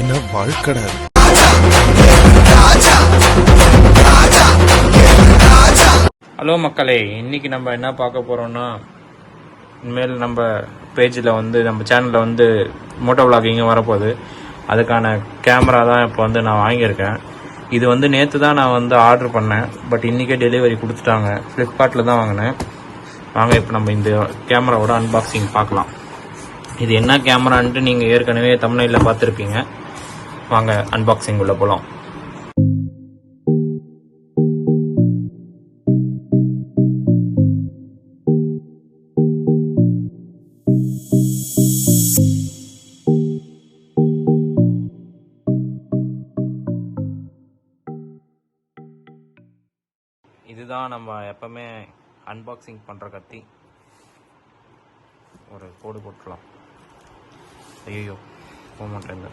என்ன வாழ்க்கடா. ஹலோ மக்களே, இன்னைக்கு நம்ம என்ன பார்க்க போறோம்னா, இனிமேல் நம்ம பேஜில் வந்து நம்ம சேனலில் வந்து மோட்டோ விளாகிங்கும் வரப்போகுது. அதுக்கான கேமரா தான் இப்போ வந்து நான் வாங்கியிருக்கேன். இது வந்து நேற்று தான் நான் வந்து ஆர்டர் பண்ணேன், பட் இன்றைக்கே டெலிவரி கொடுத்துட்டாங்க. ஃப்ளிப்கார்ட்டில் தான் வாங்கினேன். வாங்க இப்போ நம்ம இந்த கேமராவோட அன்பாக்சிங் பார்க்கலாம். இது என்ன கேமரான்ட்டு நீங்கள் ஏற்கனவே தம்ப்நெயிலில் பார்த்துருப்பீங்க. வாங்க அன்பாக்சிங் உள்ள போகலாம். இதுதான் நம்ம எப்பவுமே அன்பாக்சிங் பண்ணுற கத்தி. ஒரு கோடு போட்டுக்கலாம். ஐயோ போக மாட்டேங்க.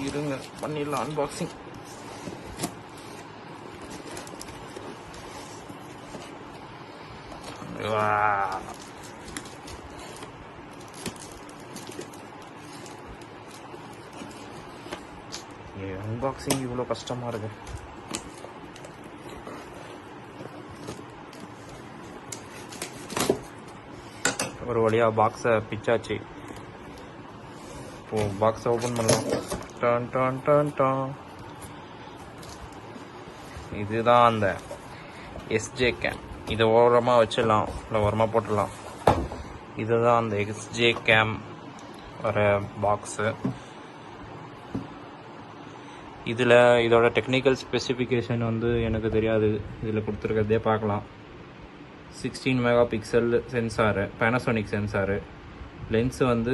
இருங்க பண்ணிடலாம் அன்பாக்சிங். அன்பாக்சிங் இவ்வளோ கஷ்டமா இருக்கு. ஒரு வழியா பாக்ஸை பிச்சாச்சு. இப்போ பாக்ஸை ஓபன் பண்ணலாம். டான் டான் டான் டான். இதுதான் அந்த எஸ்ஜே கேம். இதை ஓரமாக வச்சிடலாம், இல்லை ஓரமாக போட்டுடலாம். இதுதான் அந்த எஸ்ஜே கேம் வர பாக்ஸு. இதில் இதோட டெக்னிக்கல் ஸ்பெசிஃபிகேஷன் வந்து எனக்கு தெரியாது. இதில் கொடுத்துருக்கிறதே பார்க்கலாம். 16 mega pixel sensor, Panasonic sensor. Lens வந்து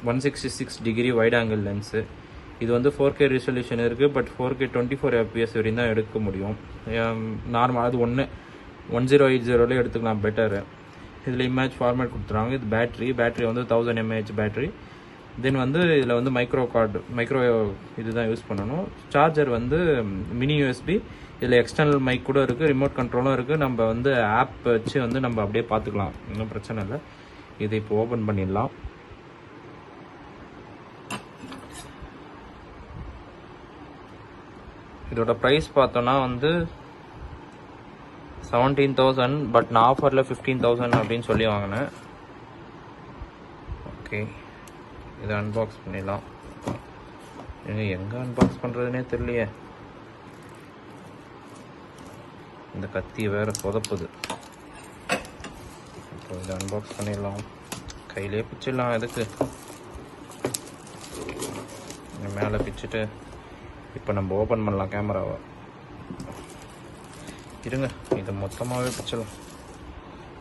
166 டிகிரி வைட் ஆங்கிள் லென்ஸு. இது வந்து 4K ரெசல்யூஷன் இருக்குது, பட் 4K 24 fps வரையும் தான் எடுக்க முடியும். நார்மல் அது 1080 எடுத்துக்கலாம், பெட்டரு. இதில் இமேஜ் ஃபார்மேட் கொடுத்துருவாங்க. இது பேட்ரி வந்து 1000 mAh பேட்ரி. தென் வந்து இதில் வந்து மைக்ரோ இதுதான் யூஸ் பண்ணணும். சார்ஜர் வந்து மினி யூஎஸ்பி. இதில் எக்ஸ்டர்னல் மைக் கூட இருக்குது, ரிமோட் கண்ட்ரோலும் இருக்குது. நம்ம வந்து ஆப் வச்சு வந்து நம்ம அப்படியே பார்த்துக்கலாம், ஒன்றும் பிரச்சனை இல்லை. இதை இப்போ ஓப்பன் பண்ணிடலாம். இதோட ப்ரைஸ் பார்த்தோன்னா வந்து 17,000, பட் நான் ஆஃபரில் 15,000 அப்படின்னு சொல்லி வாங்கினேன். ஓகே, இதை அன்பாக்ஸ் பண்ணிடலாம். எங்கே அன்பாக்ஸ் பண்ணுறதுனே தெரியலையே. இந்த கத்தி வேறு சொதப்புது. இப்போ இதை அன்பாக்ஸ் பண்ணிடலாம். கையிலே பிச்சிடலாம். எதுக்கு மேலே பிச்சுட்டு இப்போ நம்ம ஓப்பன் பண்ணலாம் கேமராவை. இருங்க, இதை மொத்தமாகவே பிச்சிடலாம்.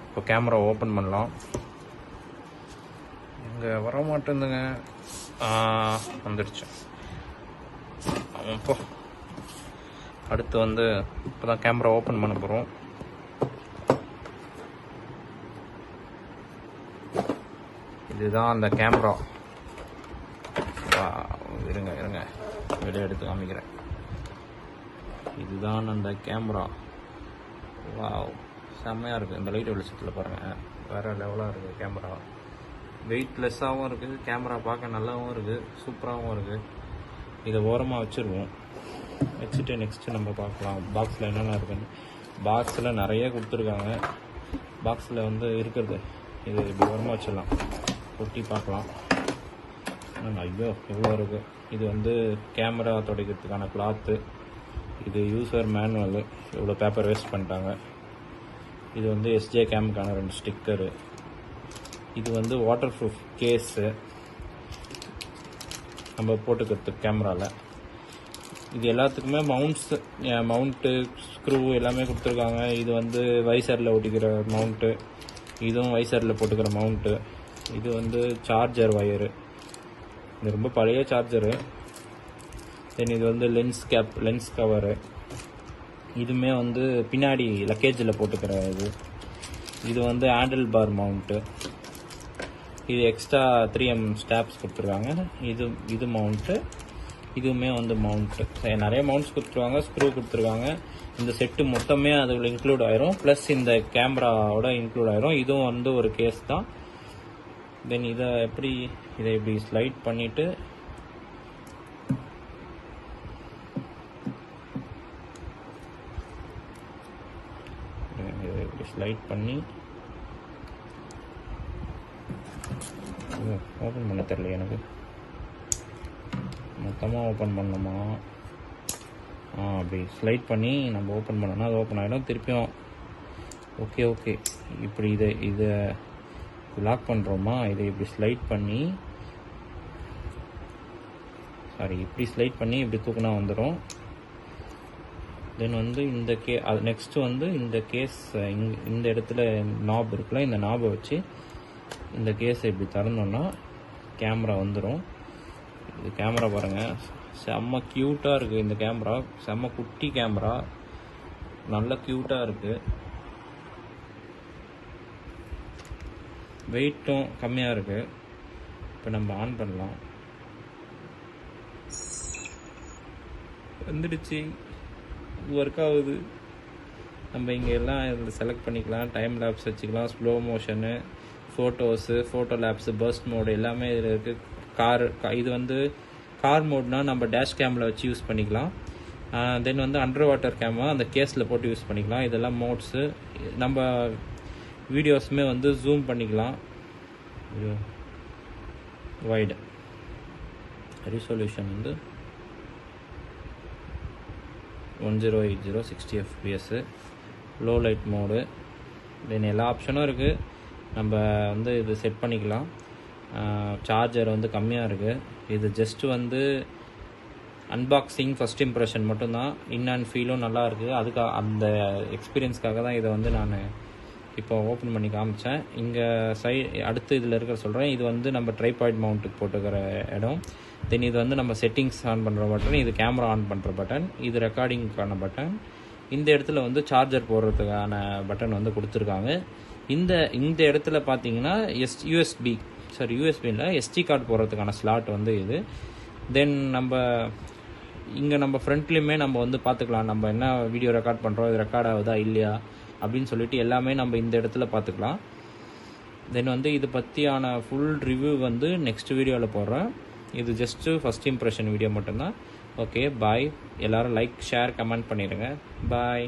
இப்போ கேமரா ஓப்பன் பண்ணலாம். இங்கே வர மாட்டேங்குதுங்க. வந்துடுச்சு. அப்போ அடுத்து வந்து இப்போ தான் கேமரா ஓப்பன் பண்ண போகிறோம். இதுதான் அந்த கேமரா. இருங்க வெளியே எடுத்து காமிக்கிறேன். இதுதான் அந்த கேமரா. வாவ், செம்மையாக இருக்குது. இந்த லைட் வெளிச்சத்தில் பாருங்கள், வேறு லெவலாக இருக்குது கேமரா. வெயிட்லெஸ்ஸாகவும் இருக்குது, கேமரா பார்க்க நல்லாவும் இருக்குது, சூப்பராகவும் இருக்குது. இதை ஓரமாக வச்சுருவோம். வச்சுட்டு நெக்ஸ்ட்டு நம்ம பார்க்கலாம் பாக்ஸில் என்னென்ன இருக்குன்னு. பாக்ஸில் நிறைய கொடுத்துருக்காங்க. பாக்ஸில் வந்து இருக்கிறது இது இப்படி ஓரமாக வச்சிடலாம். ஒட்டி பார்க்கலாம். ஐயோ எவ்வளோ இருக்குது. இது வந்து கேமரா துடைக்கிறதுக்கான கிளாத்து. இது யூசர் மேனுவலு. இவ்வளோ பேப்பர் வேஸ்ட் பண்ணிட்டாங்க. இது வந்து எஸ்ஜே கேமுக்கான 2 ஸ்டிக்கரு. இது வந்து வாட்டர் ப்ரூஃப் கேஸு நம்ம போட்டுக்கிறதுக்கு கேமராவில். இது எல்லாத்துக்குமே மவுண்ட்டு ஸ்க்ரூ எல்லாமே கொடுத்துருக்காங்க. இது வந்து வைசரில் ஒட்டிக்கிற மவுண்ட்டு, இதுவும் வைசரில் போட்டுக்கிற மவுண்ட்டு. இது வந்து சார்ஜர் வயரு. இது ரொம்ப பழைய சார்ஜரு. தென் இது வந்து லென்ஸ் கவரு. இதுவுமே வந்து பின்னாடி லக்கேஜில் போட்டுக்கிற இது வந்து ஹேண்டில் பார் மவுண்ட்டு. இது எக்ஸ்ட்ரா 3M ஸ்டாப்ஸ் கொடுத்துருக்காங்க. இது மவுண்ட்டு. இதுவுமே வந்து மவுண்ட்டு. நிறைய மவுண்ட்ஸ் கொடுத்துருவாங்க, ஸ்க்ரூ கொடுத்துருக்காங்க. இந்த செட்டு மொத்தமே அதில் இன்க்ளூட் ஆயிரும், ப்ளஸ் இந்த கேமராவோட இன்க்ளூட் ஆயிரும். இதுவும் வந்து ஒரு கேஸ் தான். தென் இதை இப்படி ஸ்லைட் பண்ணிவிட்டு இதை இப்படி ஸ்லைட் பண்ணி ஓப்பன் பண்ண தெரியல எனக்கு. மொத்தமாக ஓப்பன் பண்ணணுமா? அப்படி ஸ்லைட் பண்ணி நம்ம ஓப்பன் பண்ணோன்னா அது ஓப்பன் ஆகிடும் திருப்பியும். ஓகே இப்படி இதை லாக் பண்ணுறோமா? இதை இப்படி ஸ்லைட் பண்ணி இப்படி தூக்குனா வந்துடும். தென் வந்து இந்த நெக்ஸ்ட்டு வந்து இந்த கேஸ் இந்த இடத்துல நாப் இருக்குல்ல, இந்த நாபை வச்சு இந்த கேஸை இப்படி திறந்தோன்னா கேமரா வந்துடும். இது கேமரா பாருங்கள், செம்ம க்யூட்டாக இருக்குது. இந்த கேமரா செம்ம குட்டி கேமரா, நல்ல க்யூட்டாக இருக்குது. வெயிட்டும் கம்மியாக இருக்குது. இப்போ நம்ம ஆன் பண்ணலாம். வந்துடுச்சு, ஒர்க் ஆகுது. நம்ம இங்கே எல்லாம் இதில் செலக்ட் பண்ணிக்கலாம். டைம் லேப்ஸ் வச்சுக்கலாம், slow motion, photos, photo lapse, burst mode எல்லாமே இதில் இருக்குது. இது வந்து கார் மோட்னால் நம்ம டேஷ் கேமில் வச்சு யூஸ் பண்ணிக்கலாம். தென் வந்து அண்டர் வாட்டர் கேமரா அந்த கேஸில் போட்டு யூஸ் பண்ணிக்கலாம். இதெல்லாம் மோட்ஸு. நம்ம வீடியோஸுமே வந்து ஜூம் பண்ணிக்கலாம். வைடு ரெசல்யூஷன் வந்து 1080 60 fps. Low light mode. Then எல்லா ஆப்ஷனும் இருக்குது. நம்ம வந்து இது செட் பண்ணிக்கலாம். சார்ஜர் வந்து கம்மியாக இருக்குது. இது ஜஸ்ட்டு வந்து அன்பாக்சிங் ஃபஸ்ட் இம்ப்ரெஷன் மட்டும்தான். இன் அண்ட் ஃபீலும் நல்லா இருக்குது. அதுக்கு அந்த எக்ஸ்பீரியன்ஸ்க்காக தான் இதை வந்து நான் இப்போ ஓப்பன் பண்ணி காமிச்சேன். இங்கே அடுத்து இதில் இருக்கிற சொல்கிறேன். இது வந்து நம்ம ட்ரைபாய்ட் மவுண்ட்டுக்கு போட்டுக்கிற இடம். தென் இது வந்து நம்ம செட்டிங்ஸ் ஆன் பண்ணுற பட்டன், இது கேமரா ஆன் பண்ணுற பட்டன், இது ரெக்கார்டிங்க்கான பட்டன். இந்த இடத்துல வந்து சார்ஜர் போடுறதுக்கான பட்டன் வந்து கொடுத்துருக்காங்க. இந்த இடத்துல பார்த்தீங்கன்னா யூஎஸ்பி இல்லை எஸ்டி கார்டு போடுறதுக்கான ஸ்லாட் வந்து இது. தென் இங்கே நம்ம ஃப்ரண்ட்லேயுமே நம்ம வந்து பார்த்துக்கலாம், நம்ம என்ன வீடியோ ரெக்கார்ட் பண்ணுறோம், இது ரெக்கார்ட் ஆகுதா இல்லையா அப்படின்னு சொல்லிட்டு எல்லாமே நம்ம இந்த இடத்துல பார்த்துக்கலாம். தென் வந்து இது பற்றியான ஃபுல் ரிவ்யூ வந்து நெக்ஸ்ட் வீடியோவில் போடுறேன். இது ஜஸ்ட்டு ஃபஸ்ட் இம்ப்ரெஷன் வீடியோ மட்டும்தான். ஓகே, பாய். எல்லோரும் லைக், ஷேர், கமெண்ட் பண்ணிடுங்க. பாய்.